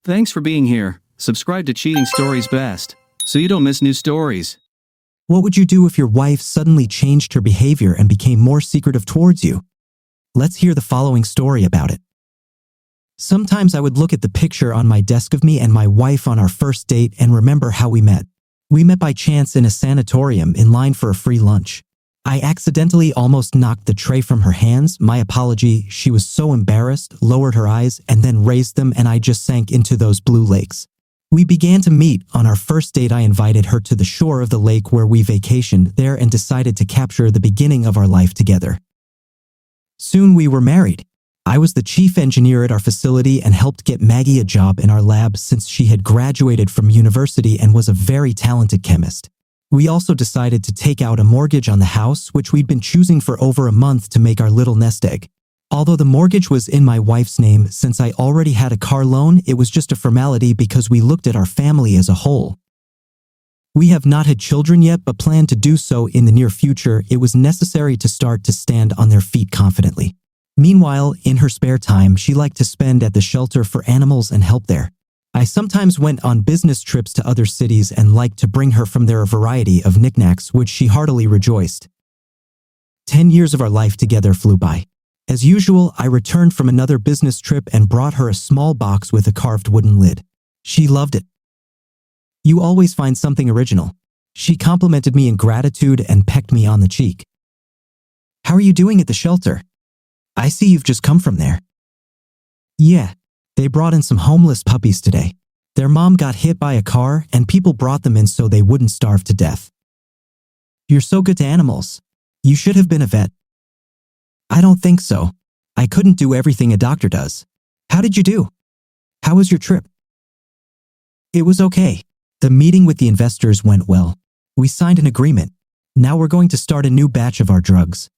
Thanks for being here. Subscribe to Cheating Stories Best, so you don't miss new stories. What would you do if your wife suddenly changed her behavior and became more secretive towards you? Let's hear the following story about it. Sometimes I would look at the picture on my desk of me and my wife on our first date and remember how we met. We met by chance in a sanatorium in line for a free lunch. I accidentally almost knocked the tray from her hands. My apology. She was so embarrassed, lowered her eyes, and then raised them, and I just sank into those blue lakes. We began to meet. On our first date, I invited her to the shore of the lake where we vacationed there and decided to capture the beginning of our life together. Soon we were married. I was the chief engineer at our facility and helped get Maggie a job in our lab since she had graduated from university and was a very talented chemist. We also decided to take out a mortgage on the house, which we'd been choosing for over a month to make our little nest egg. Although the mortgage was in my wife's name, since I already had a car loan, it was just a formality because we looked at our family as a whole. We have not had children yet, but plan to do so in the near future. It was necessary to start to stand on their feet confidently. Meanwhile, in her spare time, she liked to spend at the shelter for animals and help there. I sometimes went on business trips to other cities and liked to bring her from there a variety of knickknacks, which she heartily rejoiced. 10 years of our life together flew by. As usual, I returned from another business trip and brought her a small box with a carved wooden lid. She loved it. "You always find something original." She complimented me in gratitude and pecked me on the cheek. "How are you doing at the shelter? I see you've just come from there." "Yeah. They brought in some homeless puppies today. Their mom got hit by a car and people brought them in so they wouldn't starve to death." "You're so good to animals. You should have been a vet." "I don't think so. I couldn't do everything a doctor does." "How did you do? How was your trip?" "It was okay. The meeting with the investors went well. We signed an agreement. Now we're going to start a new batch of our drugs."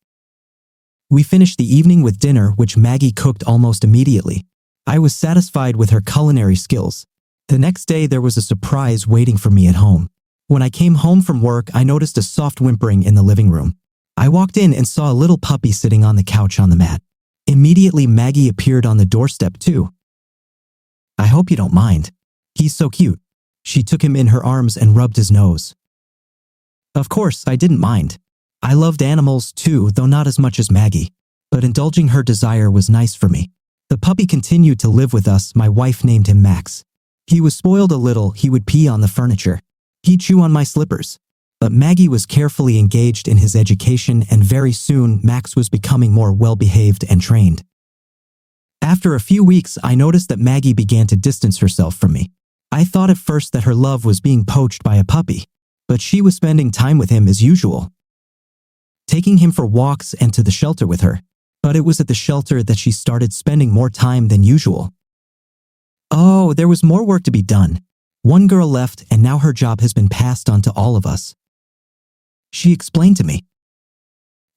We finished the evening with dinner, which Maggie cooked almost immediately. I was satisfied with her culinary skills. The next day there was a surprise waiting for me at home. When I came home from work, I noticed a soft whimpering in the living room. I walked in and saw a little puppy sitting on the couch on the mat. Immediately Maggie appeared on the doorstep too. "I hope you don't mind. He's so cute." She took him in her arms and rubbed his nose. Of course, I didn't mind. I loved animals too, though not as much as Maggie. But indulging her desire was nice for me. The puppy continued to live with us. My wife named him Max. He was spoiled a little. He would pee on the furniture. He'd chew on my slippers. But Maggie was carefully engaged in his education, and very soon Max was becoming more well-behaved and trained. After a few weeks, I noticed that Maggie began to distance herself from me. I thought at first that her love was being poached by a puppy, but she was spending time with him as usual, taking him for walks and to the shelter with her. But it was at the shelter that she started spending more time than usual. Oh, there was more work to be done. One girl left, and now her job has been passed on to all of us. She explained to me.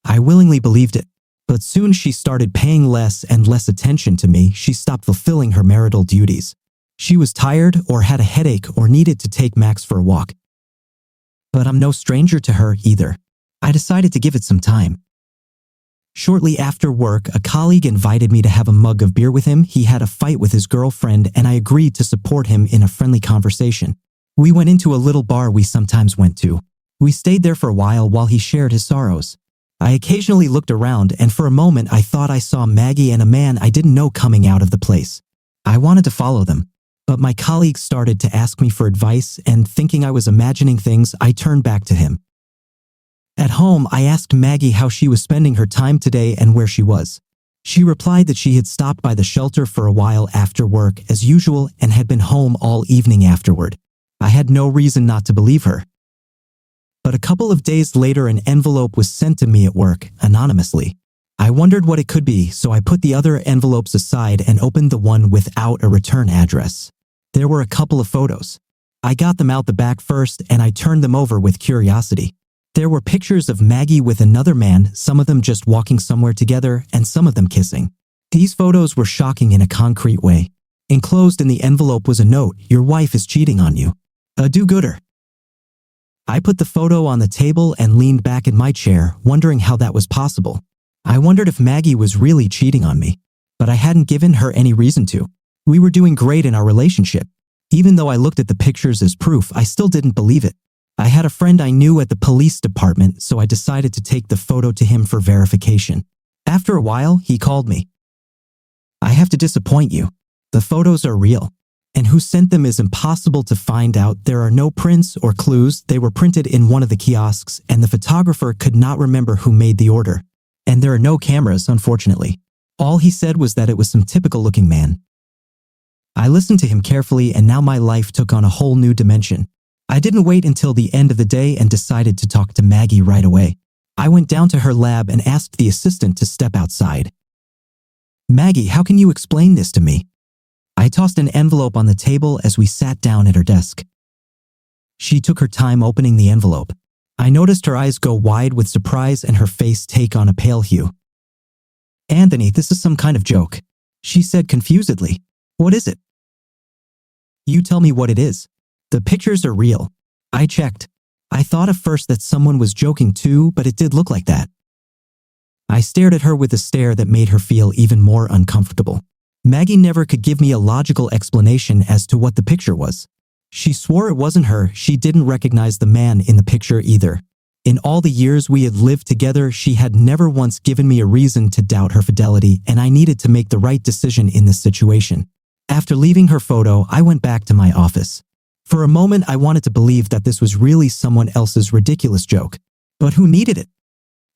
I willingly believed it, but soon she started paying less and less attention to me. She stopped fulfilling her marital duties. She was tired or had a headache or needed to take Max for a walk. But I'm no stranger to her either. I decided to give it some time. Shortly after work, a colleague invited me to have a mug of beer with him. He had a fight with his girlfriend, and I agreed to support him in a friendly conversation. We went into a little bar we sometimes went to. We stayed there for a while he shared his sorrows. I occasionally looked around, and for a moment I thought I saw Maggie and a man I didn't know coming out of the place. I wanted to follow them, but my colleague started to ask me for advice, and thinking I was imagining things, I turned back to him. At home, I asked Maggie how she was spending her time today and where she was. She replied that she had stopped by the shelter for a while after work as usual and had been home all evening afterward. I had no reason not to believe her. But a couple of days later, an envelope was sent to me at work, anonymously. I wondered what it could be, so I put the other envelopes aside and opened the one without a return address. There were a couple of photos. I got them out the back first, and I turned them over with curiosity. There were pictures of Maggie with another man, some of them just walking somewhere together, and some of them kissing. These photos were shocking in a concrete way. Enclosed in the envelope was a note: "Your wife is cheating on you. A do-gooder." I put the photo on the table and leaned back in my chair, wondering how that was possible. I wondered if Maggie was really cheating on me, but I hadn't given her any reason to. We were doing great in our relationship. Even though I looked at the pictures as proof, I still didn't believe it. I had a friend I knew at the police department, so I decided to take the photo to him for verification. After a while, he called me. I have to disappoint you. The photos are real. And who sent them is impossible to find out. There are no prints or clues. They were printed in one of the kiosks, and the photographer could not remember who made the order. And there are no cameras, unfortunately. All he said was that it was some typical-looking man. I listened to him carefully, and now my life took on a whole new dimension. I didn't wait until the end of the day and decided to talk to Maggie right away. I went down to her lab and asked the assistant to step outside. Maggie, how can you explain this to me? I tossed an envelope on the table as we sat down at her desk. She took her time opening the envelope. I noticed her eyes go wide with surprise and her face take on a pale hue. Anthony, this is some kind of joke, she said confusedly. What is it? You tell me what it is. The pictures are real. I checked. I thought at first that someone was joking too, but it did look like that. I stared at her with a stare that made her feel even more uncomfortable. Maggie never could give me a logical explanation as to what the picture was. She swore it wasn't her. She didn't recognize the man in the picture either. In all the years we had lived together, she had never once given me a reason to doubt her fidelity, and I needed to make the right decision in this situation. After leaving her photo, I went back to my office. For a moment, I wanted to believe that this was really someone else's ridiculous joke. But who needed it?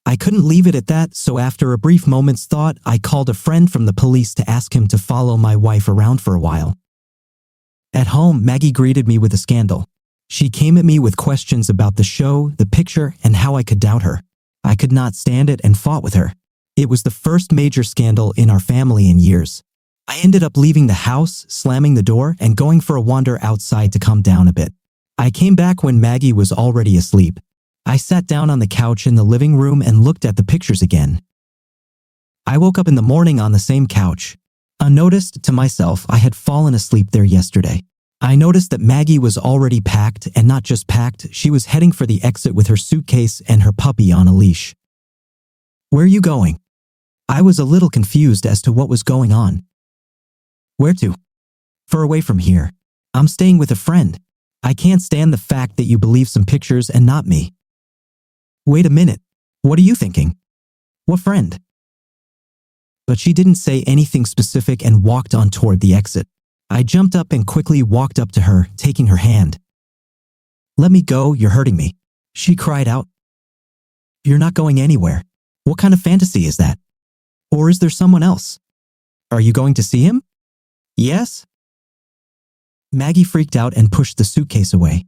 I couldn't leave it at that, so after a brief moment's thought, I called a friend from the police to ask him to follow my wife around for a while. At home, Maggie greeted me with a scandal. She came at me with questions about the show, the picture, and how I could doubt her. I could not stand it and fought with her. It was the first major scandal in our family in years. I ended up leaving the house, slamming the door, and going for a wander outside to calm down a bit. I came back when Maggie was already asleep. I sat down on the couch in the living room and looked at the pictures again. I woke up in the morning on the same couch. Unnoticed to myself, I had fallen asleep there yesterday. I noticed that Maggie was already packed, and not just packed, she was heading for the exit with her suitcase and her puppy on a leash. Where are you going? I was a little confused as to what was going on. Where to? Far away from here. I'm staying with a friend. I can't stand the fact that you believe some pictures and not me. Wait a minute. What are you thinking? What friend? But she didn't say anything specific and walked on toward the exit. I jumped up and quickly walked up to her, taking her hand. Let me go, you're hurting me, she cried out. You're not going anywhere. What kind of fantasy is that? Or is there someone else? Are you going to see him? Yes? Maggie freaked out and pushed the suitcase away.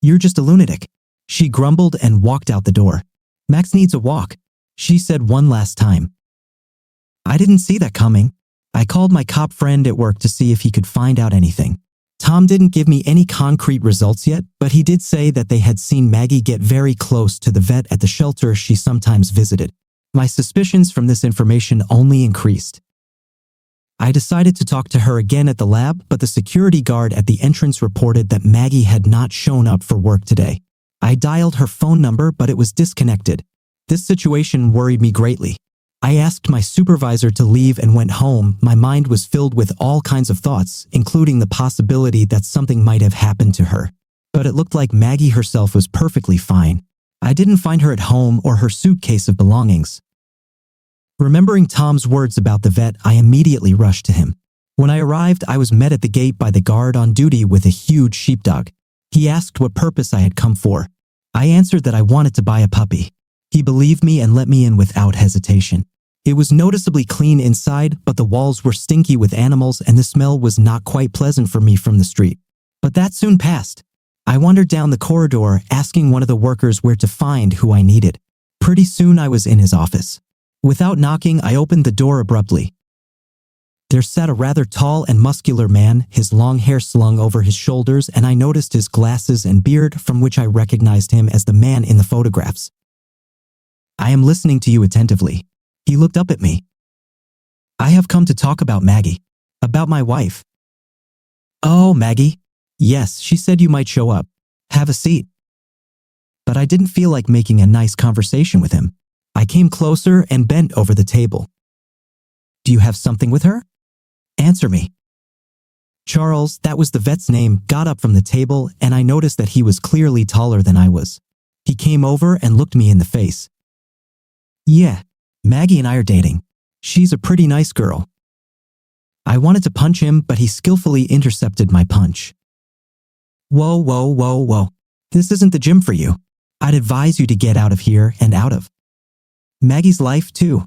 You're just a lunatic, she grumbled and walked out the door. Max needs a walk, she said one last time. I didn't see that coming. I called my cop friend at work to see if he could find out anything. Tom didn't give me any concrete results yet, but he did say that they had seen Maggie get very close to the vet at the shelter she sometimes visited. My suspicions from this information only increased. I decided to talk to her again at the lab, but the security guard at the entrance reported that Maggie had not shown up for work today. I dialed her phone number, but it was disconnected. This situation worried me greatly. I asked my supervisor to leave and went home. My mind was filled with all kinds of thoughts, including the possibility that something might have happened to her. But it looked like Maggie herself was perfectly fine. I didn't find her at home or her suitcase of belongings. Remembering Tom's words about the vet, I immediately rushed to him. When I arrived, I was met at the gate by the guard on duty with a huge sheepdog. He asked what purpose I had come for. I answered that I wanted to buy a puppy. He believed me and let me in without hesitation. It was noticeably clean inside, but the walls were stinky with animals and the smell was not quite pleasant for me from the street. But that soon passed. I wandered down the corridor, asking one of the workers where to find who I needed. Pretty soon I was in his office. Without knocking, I opened the door abruptly. There sat a rather tall and muscular man, his long hair slung over his shoulders, and I noticed his glasses and beard, from which I recognized him as the man in the photographs. I am listening to you attentively. He looked up at me. I have come to talk about Maggie. About my wife. Oh, Maggie? Yes, she said you might show up. Have a seat. But I didn't feel like making a nice conversation with him. I came closer and bent over the table. Do you have something with her? Answer me. Charles, that was the vet's name, got up from the table, and I noticed that he was clearly taller than I was. He came over and looked me in the face. Yeah, Maggie and I are dating. She's a pretty nice girl. I wanted to punch him, but he skillfully intercepted my punch. Whoa, whoa, whoa, whoa. This isn't the gym for you. I'd advise you to get out of here and out of Maggie's life, too.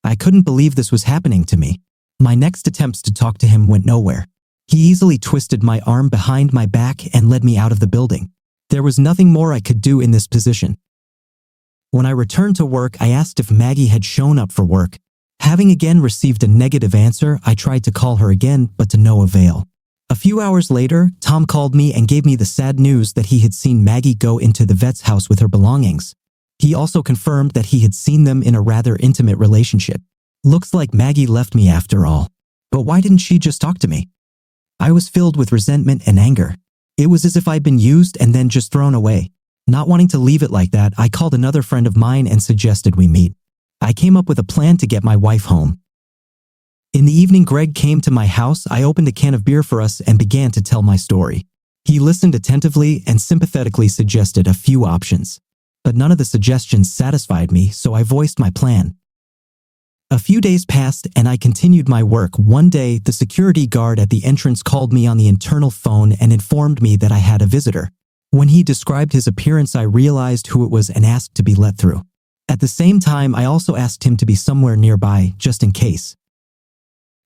I couldn't believe this was happening to me. My next attempts to talk to him went nowhere. He easily twisted my arm behind my back and led me out of the building. There was nothing more I could do in this position. When I returned to work, I asked if Maggie had shown up for work. Having again received a negative answer, I tried to call her again, but to no avail. A few hours later, Tom called me and gave me the sad news that he had seen Maggie go into the vet's house with her belongings. He also confirmed that he had seen them in a rather intimate relationship. Looks like Maggie left me after all. But why didn't she just talk to me? I was filled with resentment and anger. It was as if I'd been used and then just thrown away. Not wanting to leave it like that, I called another friend of mine and suggested we meet. I came up with a plan to get my wife home. In the evening, Greg came to my house. I opened a can of beer for us and began to tell my story. He listened attentively and sympathetically suggested a few options. But none of the suggestions satisfied me, so I voiced my plan. A few days passed and I continued my work. One day, the security guard at the entrance called me on the internal phone and informed me that I had a visitor. When he described his appearance, I realized who it was and asked to be let through. At the same time, I also asked him to be somewhere nearby, just in case.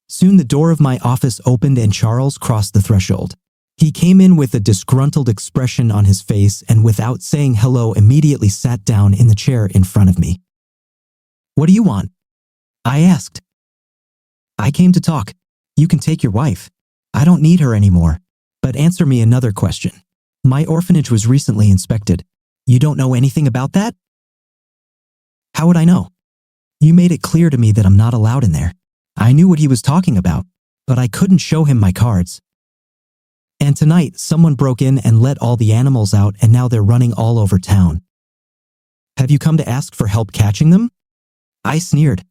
Soon the door of my office opened and Charles crossed the threshold. He came in with a disgruntled expression on his face and without saying hello immediately sat down in the chair in front of me. "What do you want?" I asked. "I came to talk. You can take your wife. I don't need her anymore. But answer me another question. My orphanage was recently inspected. You don't know anything about that?" "How would I know? You made it clear to me that I'm not allowed in there." I knew what he was talking about, but I couldn't show him my cards. "And tonight, someone broke in and let all the animals out and now they're running all over town. Have you come to ask for help catching them?" I sneered.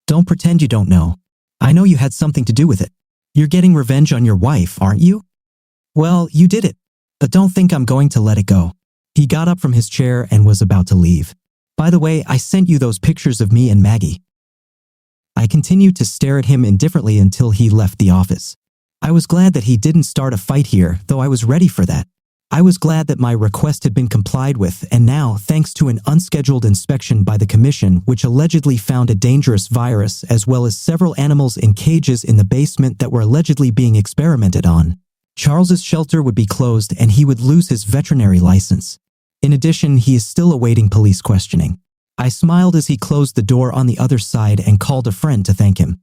"Don't pretend you don't know. I know you had something to do with it. You're getting revenge on your wife, aren't you? Well, you did it, but don't think I'm going to let it go." He got up from his chair and was about to leave. "By the way, I sent you those pictures of me and Maggie." I continued to stare at him indifferently until he left the office. I was glad that he didn't start a fight here, though I was ready for that. I was glad that my request had been complied with, and now, thanks to an unscheduled inspection by the commission, which allegedly found a dangerous virus as well as several animals in cages in the basement that were allegedly being experimented on, Charles's shelter would be closed and he would lose his veterinary license. In addition, he is still awaiting police questioning. I smiled as he closed the door on the other side and called a friend to thank him.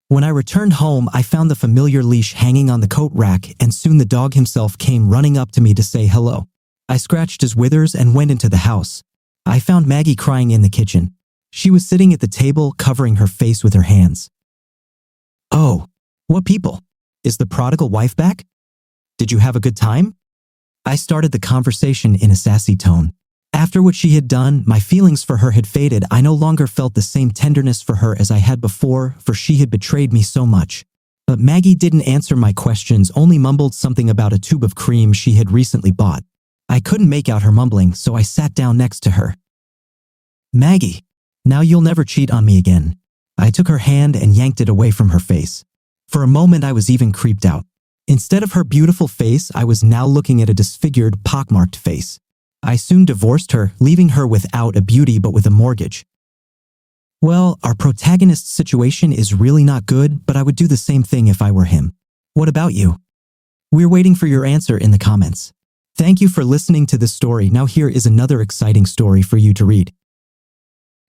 When I returned home, I found the familiar leash hanging on the coat rack, and soon the dog himself came running up to me to say hello. I scratched his withers and went into the house. I found Maggie crying in the kitchen. She was sitting at the table, covering her face with her hands. "Oh, what people? Is the prodigal wife back? Did you have a good time?" I started the conversation in a sassy tone. After what she had done, my feelings for her had faded. I no longer felt the same tenderness for her as I had before, for she had betrayed me so much. But Maggie didn't answer my questions, only mumbled something about a tube of cream she had recently bought. I couldn't make out her mumbling, so I sat down next to her. "Maggie, now you'll never cheat on me again." I took her hand and yanked it away from her face. For a moment I was even creeped out. Instead of her beautiful face, I was now looking at a disfigured, pockmarked face. I soon divorced her, leaving her without a beauty but with a mortgage. Well, our protagonist's situation is really not good, but I would do the same thing if I were him. What about you? We're waiting for your answer in the comments. Thank you for listening to this story. Now here is another exciting story for you to read.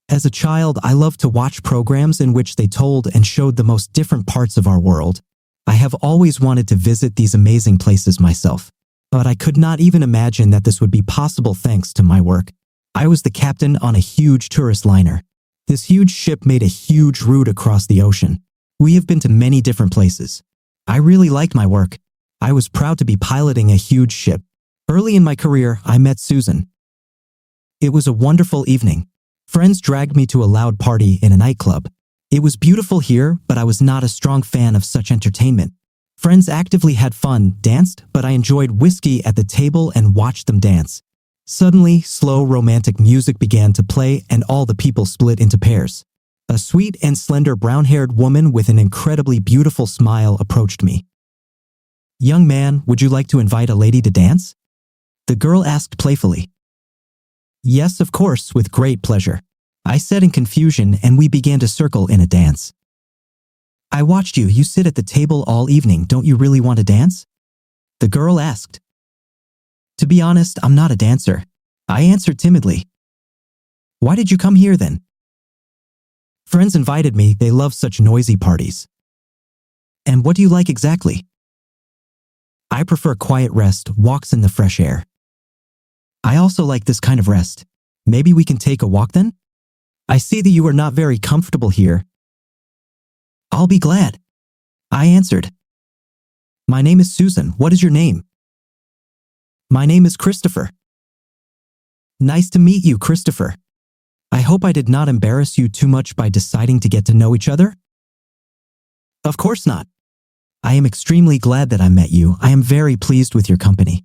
As a child, I loved to watch programs in which they told and showed the most different parts of our world. I have always wanted to visit these amazing places myself. But I could not even imagine that this would be possible thanks to my work. I was the captain on a huge tourist liner. This huge ship made a huge route across the ocean. We have been to many different places. I really liked my work. I was proud to be piloting a huge ship. Early in my career, I met Susan. It was a wonderful evening. Friends dragged me to a loud party in a nightclub. It was beautiful here, but I was not a strong fan of such entertainment. Friends actively had fun, danced, but I enjoyed whiskey at the table and watched them dance. Suddenly, slow romantic music began to play and all the people split into pairs. A sweet and slender brown-haired woman with an incredibly beautiful smile approached me. "Young man, would you like to invite a lady to dance?" The girl asked playfully. "Yes, of course, with great pleasure," I said in confusion, and we began to circle in a dance. "I watched you. You sit at the table all evening. Don't you really want to dance?" The girl asked. "To be honest, I'm not a dancer," I answered timidly. "Why did you come here then?" "Friends invited me. They love such noisy parties." "And what do you like exactly?" "I prefer quiet rest, walks in the fresh air." "I also like this kind of rest. Maybe we can take a walk then? I see that you are not very comfortable here." "I'll be glad," I answered. "My name is Susan. What is your name?" "My name is Christopher." "Nice to meet you, Christopher. I hope I did not embarrass you too much by deciding to get to know each other?" "Of course not. I am extremely glad that I met you. I am very pleased with your company."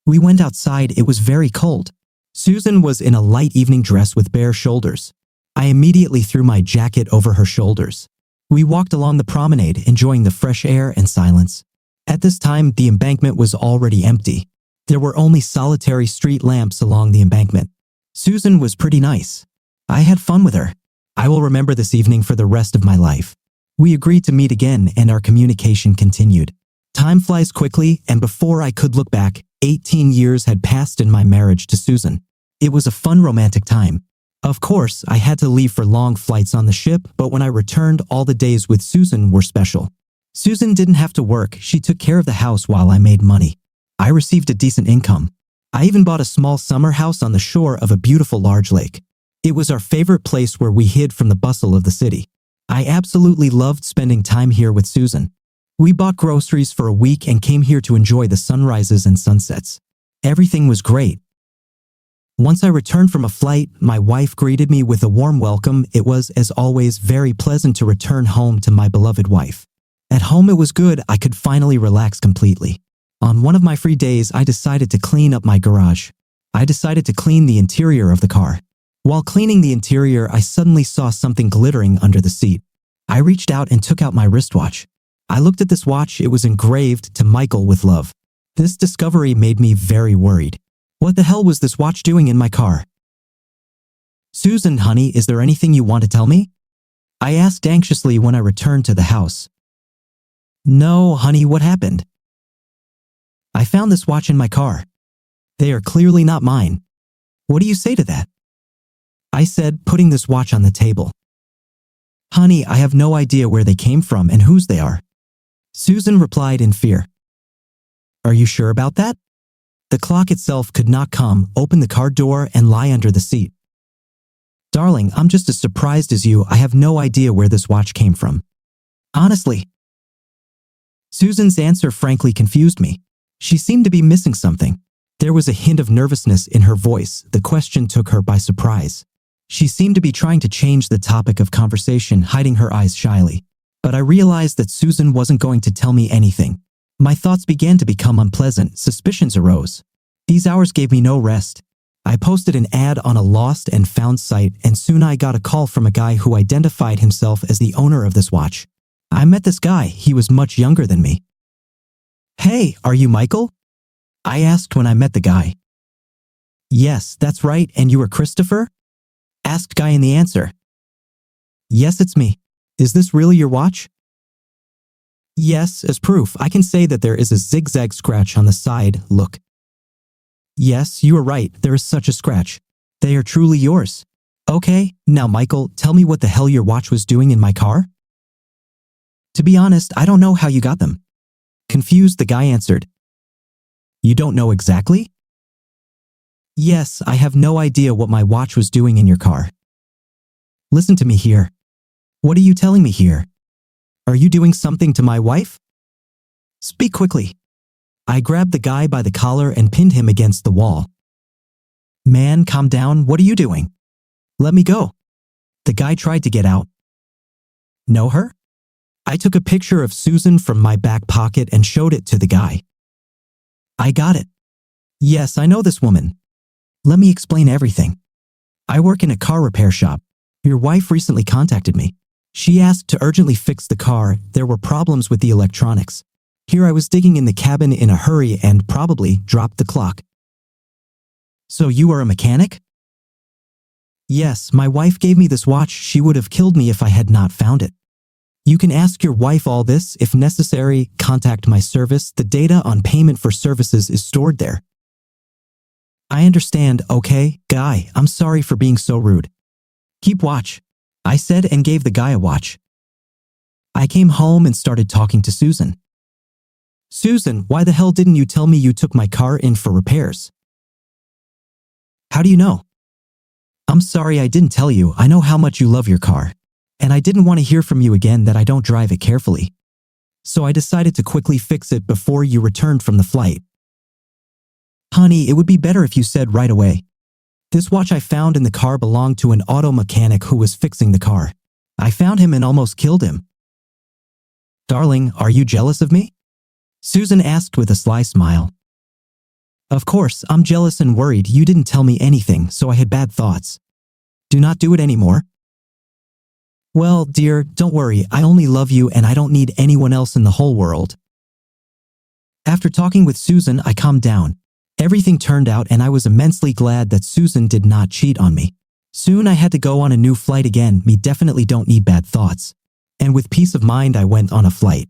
We went outside. It was very cold. Susan was in a light evening dress with bare shoulders. I immediately threw my jacket over her shoulders. We walked along the promenade, enjoying the fresh air and silence. At this time, the embankment was already empty. There were only solitary street lamps along the embankment. Susan was pretty nice. I had fun with her. I will remember this evening for the rest of my life. We agreed to meet again, and our communication continued. Time flies quickly, and before I could look back, 18 years had passed in my marriage to Susan. It was a fun romantic time. Of course, I had to leave for long flights on the ship, but when I returned, all the days with Susan were special. Susan didn't have to work. She took care of the house while I made money. I received a decent income. I even bought a small summer house on the shore of a beautiful large lake. It was our favorite place where we hid from the bustle of the city. I absolutely loved spending time here with Susan. We bought groceries for a week and came here to enjoy the sunrises and sunsets. Everything was great. Once I returned from a flight, my wife greeted me with a warm welcome. It was, as always, very pleasant to return home to my beloved wife. At home it was good. I could finally relax completely. On one of my free days, I decided to clean up my garage. I decided to clean the interior of the car. While cleaning the interior, I suddenly saw something glittering under the seat. I reached out and took out my wristwatch. I looked at this watch. It was engraved, "To Michael with love." This discovery made me very worried. What the hell was this watch doing in my car? "Susan, honey, is there anything you want to tell me?" I asked anxiously when I returned to the house. "No, honey, what happened?" "I found this watch in my car. They are clearly not mine." "What do you say to that?" I said, putting this watch on the table. "Honey, I have no idea where they came from and whose they are." Susan replied in fear. "Are you sure about that?" The clock itself could not come, open the car door, and lie under the seat. "Darling, I'm just as surprised as you. I have no idea where this watch came from. Honestly." Susan's answer frankly confused me. She seemed to be missing something. There was a hint of nervousness in her voice. The question took her by surprise. She seemed to be trying to change the topic of conversation, hiding her eyes shyly. But I realized that Susan wasn't going to tell me anything. My thoughts began to become unpleasant. Suspicions arose. These hours gave me no rest. I posted an ad on a lost and found site, and soon I got a call from a guy who identified himself as the owner of this watch. I met this guy. He was much younger than me. "Hey, are you Michael?" I asked when I met the guy. "Yes, that's right. And you are Christopher?" asked guy in the answer. "Yes, it's me. Is this really your watch?" "Yes, as proof, I can say that there is a zigzag scratch on the side. Look." "Yes, you are right. There is such a scratch. They are truly yours." "Okay, now Michael, tell me what the hell your watch was doing in my car?" "To be honest, I don't know how you got them." Confused, the guy answered. "You don't know exactly?" "Yes, I have no idea what my watch was doing in your car." "Listen to me here." "What are you telling me here? Are you doing something to my wife?" "Speak quickly." I grabbed the guy by the collar and pinned him against the wall. "Man, calm down. What are you doing? Let me go." The guy tried to get out. Know her? I took a picture of Susan from my back pocket and showed it to the guy. I got it. Yes, I know this woman. Let me explain everything. I work in a car repair shop. Your wife recently contacted me. She asked to urgently fix the car. There were problems with the electronics. Here I was digging in the cabin in a hurry and probably dropped the clock. So you are a mechanic? Yes, my wife gave me this watch. She would have killed me if I had not found it. You can ask your wife all this. If necessary, contact my service. The data on payment for services is stored there. I understand, okay, guy. I'm sorry for being so rude. Keep watch, I said and gave the guy a watch. I came home and started talking to Susan. Susan, why the hell didn't you tell me you took my car in for repairs? How do you know? I'm sorry I didn't tell you. I know how much you love your car. And I didn't want to hear from you again that I don't drive it carefully. So I decided to quickly fix it before you returned from the flight. Honey, it would be better if you said right away. This watch I found in the car belonged to an auto mechanic who was fixing the car. I found him and almost killed him. Darling, are you jealous of me? Susan asked with a sly smile. Of course, I'm jealous and worried. You didn't tell me anything, so I had bad thoughts. Do not do it anymore. Well, dear, don't worry. I only love you and I don't need anyone else in the whole world. After talking with Susan, I calmed down. Everything turned out and I was immensely glad that Susan did not cheat on me. Soon I had to go on a new flight again. Me definitely don't need bad thoughts. And with peace of mind, I went on a flight.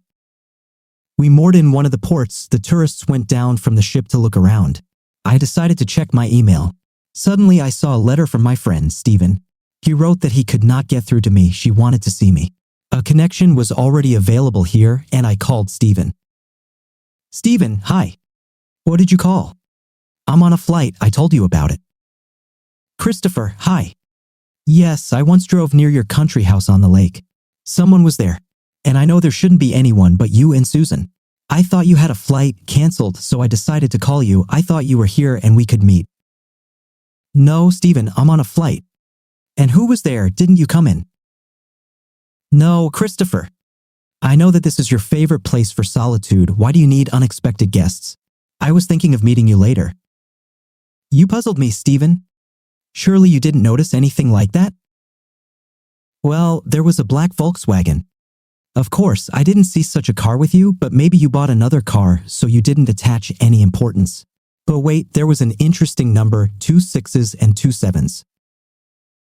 We moored in one of the ports. The tourists went down from the ship to look around. I decided to check my email. Suddenly I saw a letter from my friend, Stephen. He wrote that he could not get through to me. She wanted to see me. A connection was already available here and I called Stephen. Stephen, hi. What did you call? I'm on a flight. I told you about it. Christopher, hi. Yes, I once drove near your country house on the lake. Someone was there. And I know there shouldn't be anyone but you and Susan. I thought you had a flight canceled, so I decided to call you. I thought you were here and we could meet. No, Stephen, I'm on a flight. And who was there? Didn't you come in? No, Christopher. I know that this is your favorite place for solitude. Why do you need unexpected guests? I was thinking of meeting you later. You puzzled me, Stephen. Surely you didn't notice anything like that? Well, there was a black Volkswagen. Of course, I didn't see such a car with you, but maybe you bought another car, so you didn't attach any importance. But wait, there was an interesting number, 2 6s and 2 7s.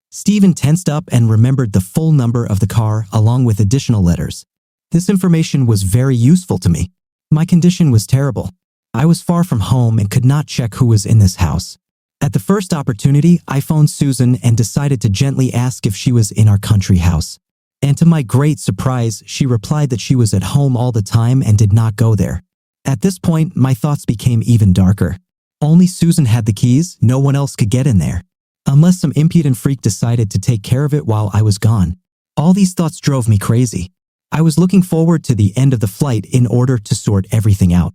Stephen tensed up and remembered the full number of the car along with additional letters. This information was very useful to me. My condition was terrible. I was far from home and could not check who was in this house. At the first opportunity, I phoned Susan and decided to gently ask if she was in our country house. And to my great surprise, she replied that she was at home all the time and did not go there. At this point, my thoughts became even darker. Only Susan had the keys. No one else could get in there. Unless some impudent freak decided to take care of it while I was gone. All these thoughts drove me crazy. I was looking forward to the end of the flight in order to sort everything out.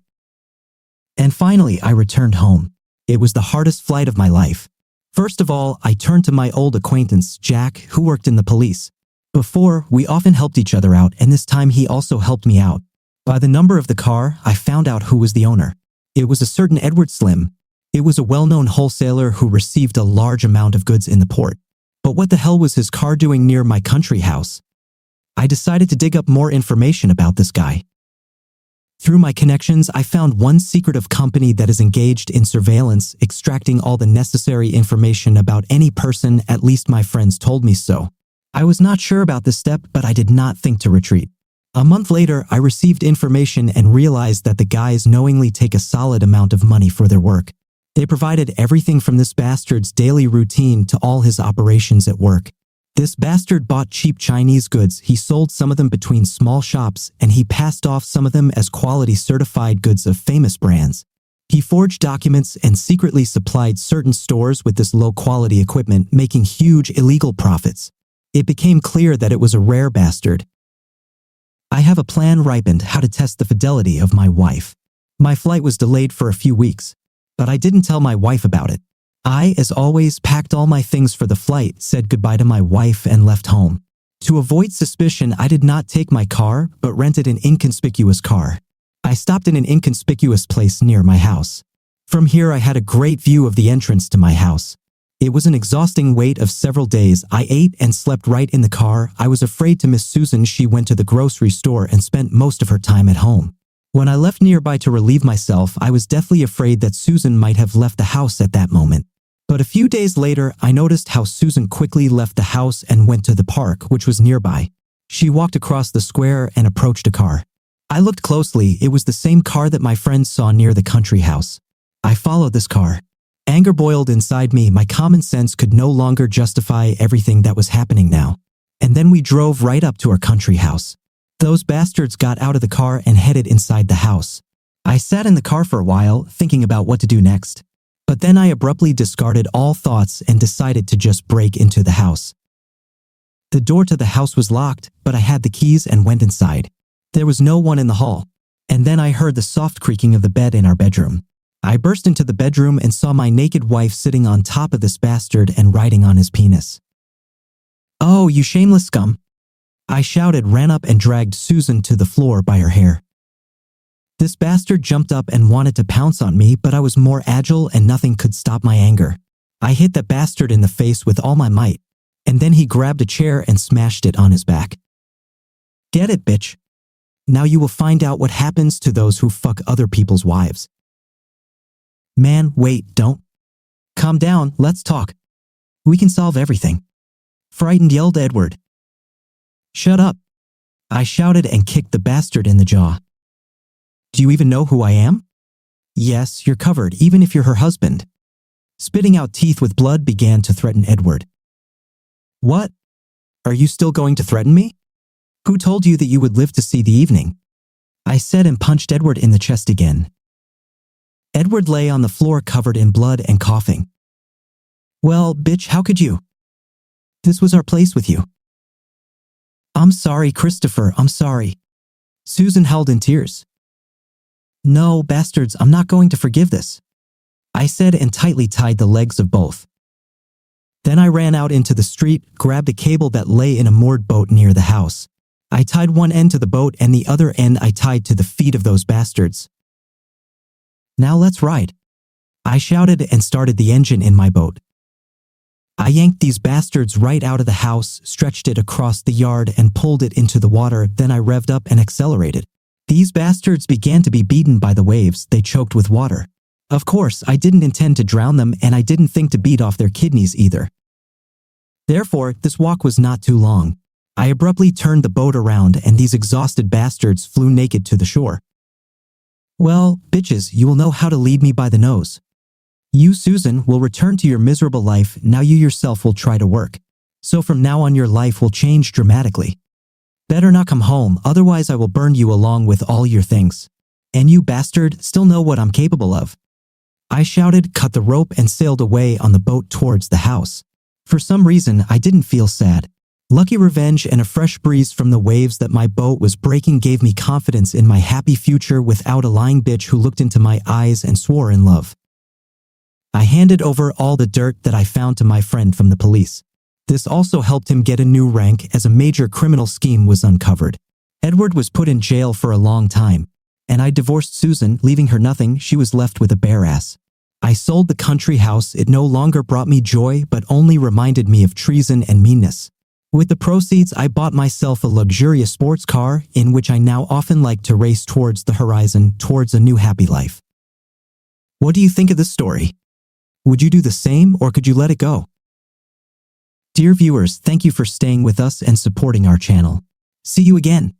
And finally, I returned home. It was the hardest flight of my life. First of all, I turned to my old acquaintance, Jack, who worked in the police. Before, we often helped each other out, and this time he also helped me out. By the number of the car, I found out who was the owner. It was a certain Edward Slim. It was a well-known wholesaler who received a large amount of goods in the port. But what the hell was his car doing near my country house? I decided to dig up more information about this guy. Through my connections, I found one secretive company that is engaged in surveillance, extracting all the necessary information about any person. At least my friends told me so. I was not sure about this step, but I did not think to retreat. A month later, I received information and realized that the guys knowingly take a solid amount of money for their work. They provided everything from this bastard's daily routine to all his operations at work. This bastard bought cheap Chinese goods. He sold some of them between small shops, and he passed off some of them as quality certified goods of famous brands. He forged documents and secretly supplied certain stores with this low-quality equipment, making huge illegal profits. It became clear that it was a rare bastard. I have a plan ripened how to test the fidelity of my wife. My flight was delayed for a few weeks, but I didn't tell my wife about it. I, as always, packed all my things for the flight, said goodbye to my wife, and left home. To avoid suspicion, I did not take my car, but rented an inconspicuous car. I stopped in an inconspicuous place near my house. From here, I had a great view of the entrance to my house. It was an exhausting wait of several days. I ate and slept right in the car. I was afraid to miss Susan. She went to the grocery store and spent most of her time at home. When I left nearby to relieve myself, I was deathly afraid that Susan might have left the house at that moment. But a few days later, I noticed how Susan quickly left the house and went to the park, which was nearby. She walked across the square and approached a car. I looked closely. It was the same car that my friends saw near the country house. I followed this car. Anger boiled inside me. My common sense could no longer justify everything that was happening now. And then we drove right up to our country house. Those bastards got out of the car and headed inside the house. I sat in the car for a while, thinking about what to do next. But then I abruptly discarded all thoughts and decided to just break into the house. The door to the house was locked, but I had the keys and went inside. There was no one in the hall. And then I heard the soft creaking of the bed in our bedroom. I burst into the bedroom and saw my naked wife sitting on top of this bastard and riding on his penis. "Oh, you shameless scum!" I shouted, ran up and dragged Susan to the floor by her hair. This bastard jumped up and wanted to pounce on me, but I was more agile and nothing could stop my anger. I hit the bastard in the face with all my might, and then he grabbed a chair and smashed it on his back. "Get it, bitch. Now you will find out what happens to those who fuck other people's wives." "Man, wait, don't. Calm down, let's talk. We can solve everything," frightened yelled Edward. "Shut up," I shouted and kicked the bastard in the jaw. "Do you even know who I am?" "Yes, you're covered, even if you're her husband." Spitting out teeth with blood began to threaten Edward. "What? Are you still going to threaten me? Who told you that you would live to see the evening?" I said and punched Edward in the chest again. Edward lay on the floor covered in blood and coughing. "Well, bitch, how could you? This was our place with you." "I'm sorry, Christopher, I'm sorry." Susan held in tears. "No, bastards, I'm not going to forgive this," I said and tightly tied the legs of both. Then I ran out into the street, grabbed a cable that lay in a moored boat near the house. I tied one end to the boat and the other end I tied to the feet of those bastards. "Now let's ride," I shouted and started the engine in my boat. I yanked these bastards right out of the house, stretched it across the yard and pulled it into the water. Then I revved up and accelerated. These bastards began to be beaten by the waves. They choked with water. Of course, I didn't intend to drown them and I didn't think to beat off their kidneys either. Therefore, this walk was not too long. I abruptly turned the boat around and these exhausted bastards flew naked to the shore. "Well, bitches, you will know how to lead me by the nose. You, Susan, will return to your miserable life. Now you yourself will try to work. So from now on your life will change dramatically. Better not come home, otherwise I will burn you along with all your things. And you bastard, still know what I'm capable of." I shouted, cut the rope and sailed away on the boat towards the house. For some reason, I didn't feel sad. Lucky revenge and a fresh breeze from the waves that my boat was breaking gave me confidence in my happy future without a lying bitch who looked into my eyes and swore in love. I handed over all the dirt that I found to my friend from the police. This also helped him get a new rank as a major criminal scheme was uncovered. Edward was put in jail for a long time, and I divorced Susan, leaving her nothing. She was left with a bare ass. I sold the country house. It no longer brought me joy, but only reminded me of treason and meanness. With the proceeds, I bought myself a luxurious sports car, in which I now often like to race towards the horizon, towards a new happy life. What do you think of this story? Would you do the same, or could you let it go? Dear viewers, thank you for staying with us and supporting our channel. See you again.